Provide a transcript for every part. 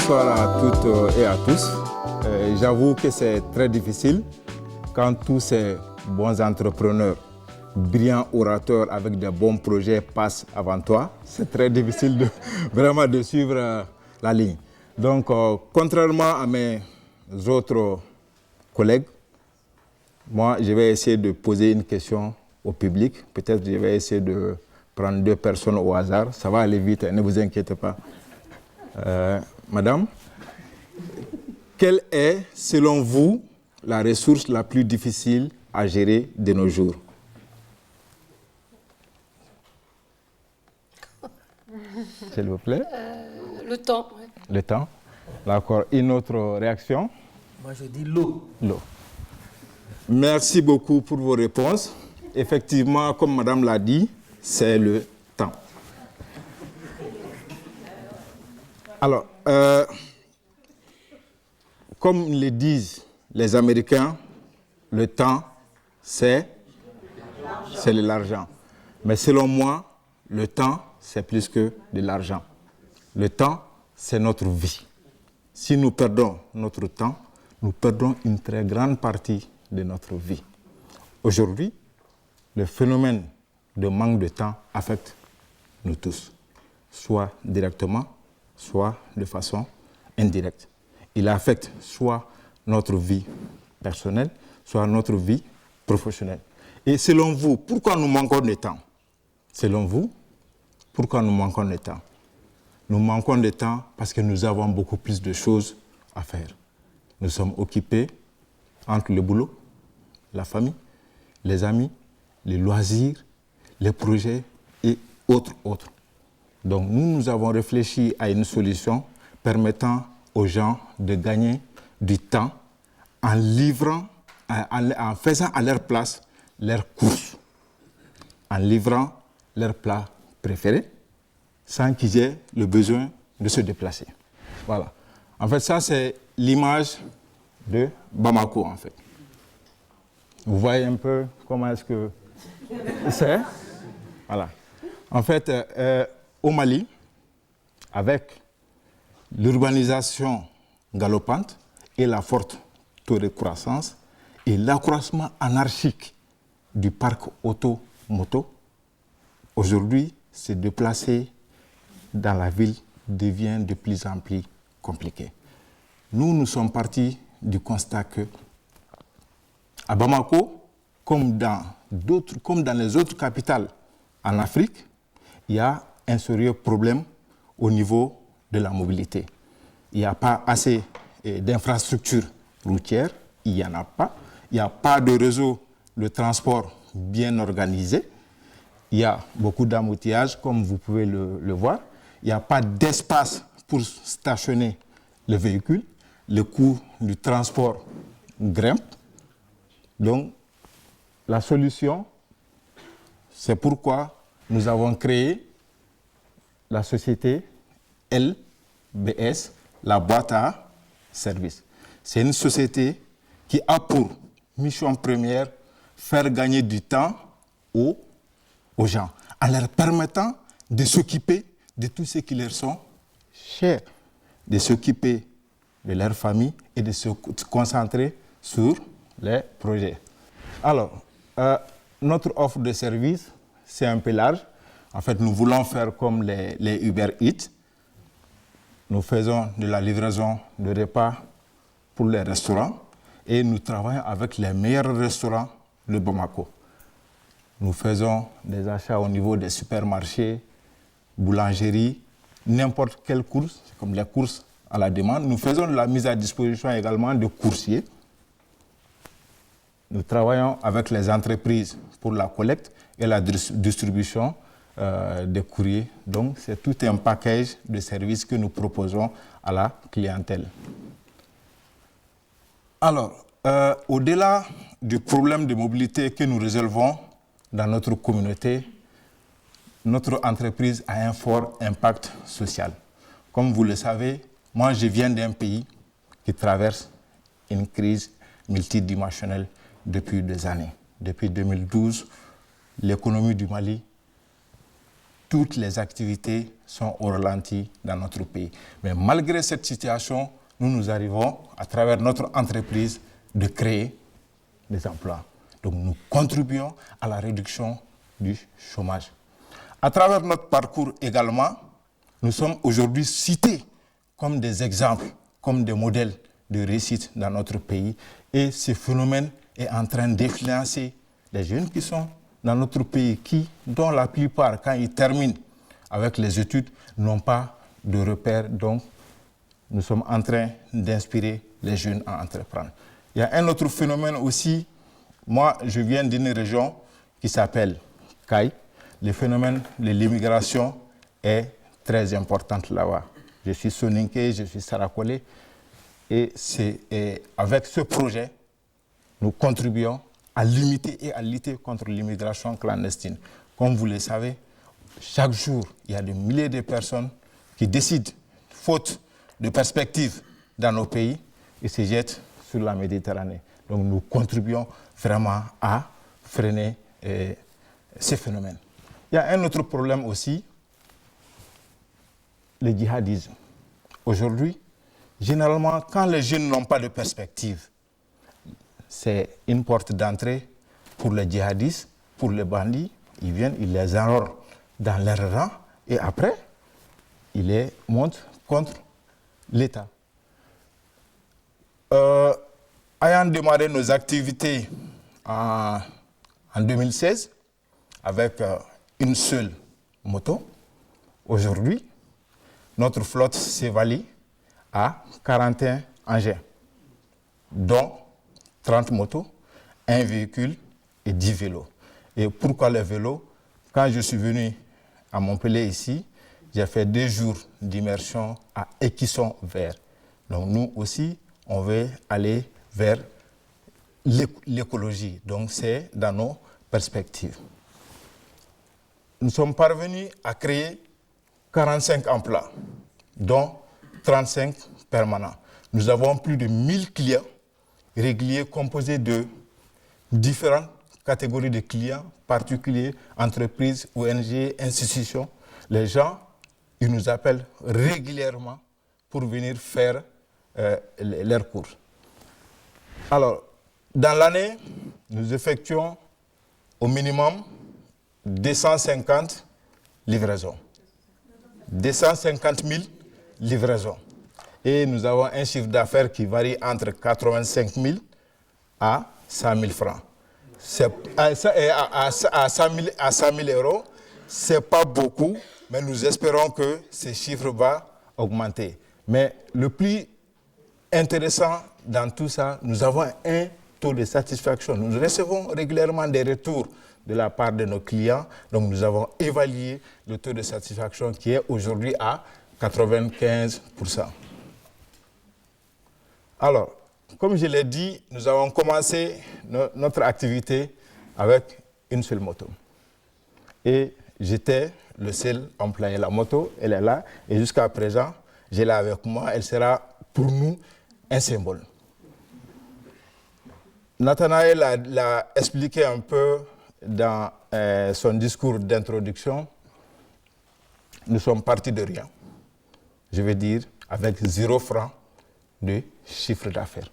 Bonsoir à toutes et à tous. J'avoue que c'est très difficile quand tous ces bons entrepreneurs, brillants orateurs avec de bons projets passent avant toi. C'est très difficile vraiment de suivre la ligne. Donc, contrairement à mes autres collègues, moi, je vais essayer de poser une question au public. Peut-être que je vais essayer de prendre 2 personnes au hasard. Ça va aller vite, ne vous inquiétez pas. Madame, quelle est, selon vous, la ressource la plus difficile à gérer de nos jours? S'il vous plaît. Le temps. Ouais. Le temps. D'accord. Une autre réaction? Moi, je dis l'eau. L'eau. Merci beaucoup pour vos réponses. Effectivement, comme madame l'a dit, c'est le temps. Alors, comme le disent les Américains, le temps, c'est de l'argent. Mais selon moi, le temps, c'est plus que de l'argent. Le temps, c'est notre vie. Si nous perdons notre temps, nous perdons une très grande partie de notre vie. Aujourd'hui, le phénomène de manque de temps affecte nous tous, soit directement, soit de façon indirecte. Il affecte soit notre vie personnelle, soit notre vie professionnelle. Et selon vous, pourquoi nous manquons de temps? Selon vous, pourquoi nous manquons de temps? Nous manquons de temps parce que nous avons beaucoup plus de choses à faire. Nous sommes occupés entre le boulot, la famille, les amis, les loisirs, les projets et autres. Donc nous avons réfléchi à une solution permettant aux gens de gagner du temps en faisant à leur place leurs courses, en livrant leurs plats préférés, sans qu'ils aient le besoin de se déplacer. Voilà. En fait, ça, c'est l'image de Bamako, en fait. Vous voyez un peu comment est-ce que c'est? Voilà. En fait, au Mali, avec l'urbanisation galopante et la forte taux de croissance et l'accroissement anarchique du parc auto-moto, aujourd'hui, se déplacer dans la ville devient de plus en plus compliqué. Nous sommes partis du constat que à Bamako, comme dans les autres capitales en Afrique, il y a un sérieux problème au niveau de la mobilité. Il n'y a pas assez d'infrastructures routières, il n'y en a pas. Il n'y a pas de réseau de transport bien organisé. Il y a beaucoup d'embouteillages, comme vous pouvez le voir. Il n'y a pas d'espace pour stationner le véhicule. Le coût du transport grimpe. Donc, la solution, c'est pourquoi nous avons créé la société LBS, la boîte à services. C'est une société qui a pour mission première faire gagner du temps aux gens, en leur permettant de s'occuper de tout ce qui leur sont chers, de s'occuper de leur famille et de se concentrer sur les projets. Alors, notre offre de service, c'est un peu large. En fait, nous voulons faire comme les Uber Eats. Nous faisons de la livraison de repas pour les restaurants et nous travaillons avec les meilleurs restaurants de Bamako. Nous faisons des achats au niveau des supermarchés, boulangeries, n'importe quelle course, comme les courses à la demande. Nous faisons de la mise à disposition également de coursiers. Nous travaillons avec les entreprises pour la collecte et la distribution des courriers. Donc, c'est tout un package de services que nous proposons à la clientèle. Alors, au-delà du problème de mobilité que nous résolvons dans notre communauté, notre entreprise a un fort impact social. Comme vous le savez, moi, je viens d'un pays qui traverse une crise multidimensionnelle depuis des années. Depuis 2012, l'économie du Mali toutes les activités sont au ralenti dans notre pays. Mais malgré cette situation, nous arrivons, à travers notre entreprise, de créer des emplois. Donc nous contribuons à la réduction du chômage. À travers notre parcours également, nous sommes aujourd'hui cités comme des exemples, comme des modèles de réussite dans notre pays. Et ce phénomène est en train d'influencer les jeunes qui sont dans notre pays, dont la plupart, quand ils terminent avec les études, n'ont pas de repères. Donc, nous sommes en train d'inspirer les jeunes à entreprendre. Il y a un autre phénomène aussi. Moi, je viens d'une région qui s'appelle Caille. Le phénomène de l'immigration est très important là-bas. Je suis Soninké, je suis Sarakolé. Et avec ce projet, nous contribuons à limiter et à lutter contre l'immigration clandestine. Comme vous le savez, chaque jour, il y a des milliers de personnes qui décident, faute de perspectives dans nos pays, et se jettent sur la Méditerranée. Donc nous contribuons vraiment à freiner ces phénomènes. Il y a un autre problème aussi, le djihadisme. Aujourd'hui, généralement, quand les jeunes n'ont pas de perspective, c'est une porte d'entrée pour les djihadistes, pour les bandits. Ils viennent, ils les enrôlent dans leurs rangs et après, ils les montent contre l'État. Ayant démarré nos activités en 2016 avec une seule moto, aujourd'hui, notre flotte s'évalue à 41 engins, dont 30 motos, un véhicule et 10 vélos. Et pourquoi les vélos? Quand je suis venu à Montpellier ici, j'ai fait 2 jours d'immersion à Écusson Vert. Donc nous aussi, on veut aller vers l'écologie. Donc c'est dans nos perspectives. Nous sommes parvenus à créer 45 emplois, dont 35 permanents. Nous avons plus de 1000 clients réguliers composés de différentes catégories de clients, particuliers, entreprises, ONG, institutions. Les gens, ils nous appellent régulièrement pour venir faire leurs cours. Alors, dans l'année, nous effectuons au minimum 250 livraisons. 250 000 livraisons. Et nous avons un chiffre d'affaires qui varie entre 85 000 à 100 000 francs. À 100 000 euros, ce n'est pas beaucoup, mais nous espérons que ce chiffre va augmenter. Mais le plus intéressant dans tout ça, nous avons un taux de satisfaction. Nous recevons régulièrement des retours de la part de nos clients. Donc nous avons évalué le taux de satisfaction qui est aujourd'hui à 95%. Alors, comme je l'ai dit, nous avons commencé notre activité avec une seule moto. Et j'étais le seul employé. La moto, elle est là. Et jusqu'à présent, je l'ai avec moi. Elle sera pour nous un symbole. Nathanaël l'a expliqué un peu dans son discours d'introduction. Nous sommes partis de rien. Je veux dire, avec 0 franc de chiffre d'affaires.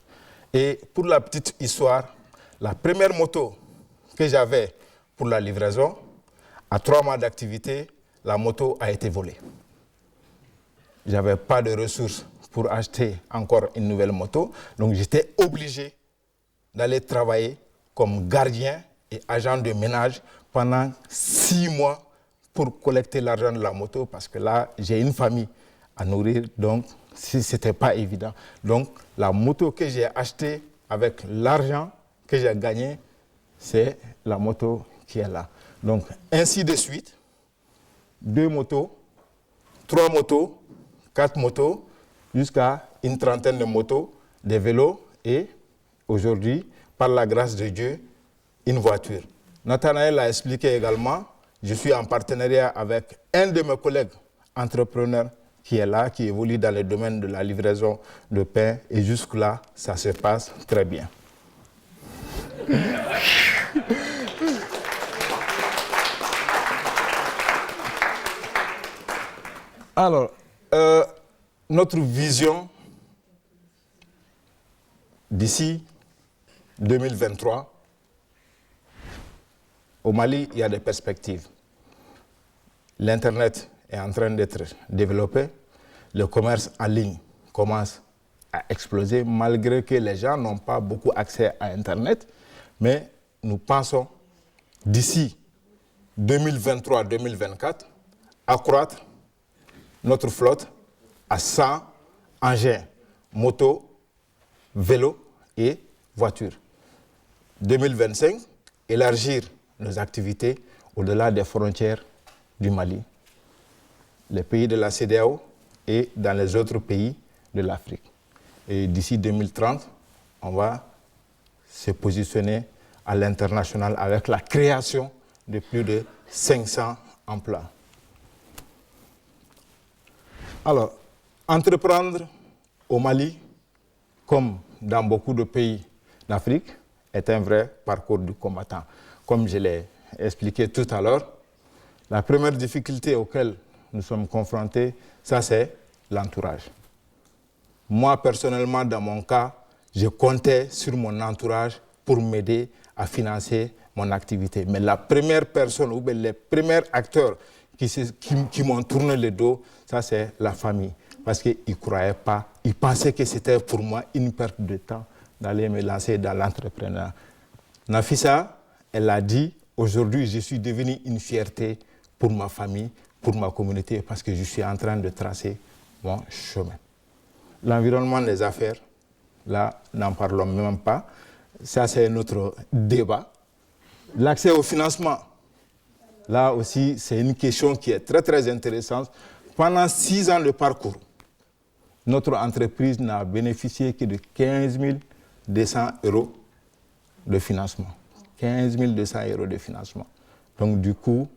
Et pour la petite histoire, la première moto que j'avais pour la livraison, à 3 mois d'activité, la moto a été volée. Je n'avais pas de ressources pour acheter encore une nouvelle moto, donc j'étais obligé d'aller travailler comme gardien et agent de ménage pendant 6 mois pour collecter l'argent de la moto, parce que là, j'ai une famille à nourrir, donc ce n'était pas évident. Donc la moto que j'ai achetée avec l'argent que j'ai gagné, c'est la moto qui est là. Donc ainsi de suite, 2 motos, 3 motos, 4 motos, jusqu'à une trentaine de motos, des vélos et aujourd'hui, par la grâce de Dieu, une voiture. Nathanaël l'a expliqué également, je suis en partenariat avec un de mes collègues entrepreneurs qui est là, qui évolue dans le domaine de la livraison de pain et jusque-là, ça se passe très bien. Alors, notre vision d'ici 2023, au Mali, il y a des perspectives. L'Internet est en train d'être développé. Le commerce en ligne commence à exploser, malgré que les gens n'ont pas beaucoup accès à Internet. Mais nous pensons, d'ici 2023-2024, accroître notre flotte à 100 engins, motos, vélos et voitures. 2025, élargir nos activités au-delà des frontières du Mali, les pays de la CEDEAO et dans les autres pays de l'Afrique. Et d'ici 2030, on va se positionner à l'international avec la création de plus de 500 emplois. Alors, entreprendre au Mali, comme dans beaucoup de pays d'Afrique, est un vrai parcours du combattant. Comme je l'ai expliqué tout à l'heure, la première difficulté auquel nous sommes confrontés, ça c'est l'entourage. Moi, personnellement, dans mon cas, je comptais sur mon entourage pour m'aider à financer mon activité. Mais la première personne ou bien les premiers acteurs qui m'ont tourné le dos, ça c'est la famille. Parce qu'ils ne croyaient pas, ils pensaient que c'était pour moi une perte de temps d'aller me lancer dans l'entrepreneuriat. Nafissa, elle a dit, aujourd'hui je suis devenu une fierté pour ma famille, pour ma communauté, parce que je suis en train de tracer mon chemin. L'environnement des affaires, là, n'en parlons même pas. Ça, c'est notre débat. L'accès au financement, là aussi, c'est une question qui est très, très intéressante. Pendant 6 ans de parcours, notre entreprise n'a bénéficié que de 15 200 € de financement. 15 200 € de financement. Donc, du coup,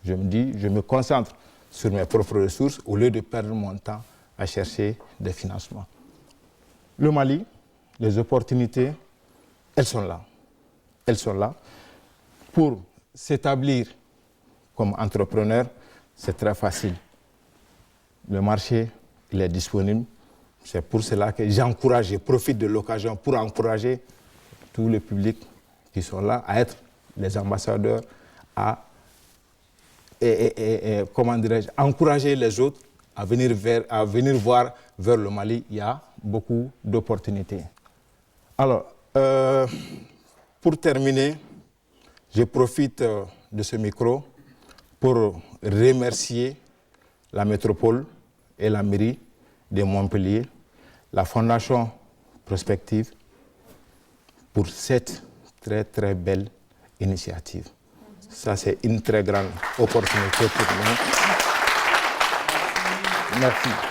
je me dis, je me concentre sur mes propres ressources au lieu de perdre mon temps à chercher des financements. Le Mali, les opportunités, elles sont là. Elles sont là. Pour s'établir comme entrepreneur, c'est très facile. Le marché, il est disponible. C'est pour cela que j'encourage, je profite de l'occasion pour encourager tout le public qui sont là à être les ambassadeurs, à comment dirais-je, encourager les autres à venir voir vers le Mali. Il y a beaucoup d'opportunités. Alors, pour terminer, je profite de ce micro pour remercier la métropole et la mairie de Montpellier, la Fondation Prospective, pour cette très très belle initiative. Ça, c'est une très grande opportunité pour nous. Merci.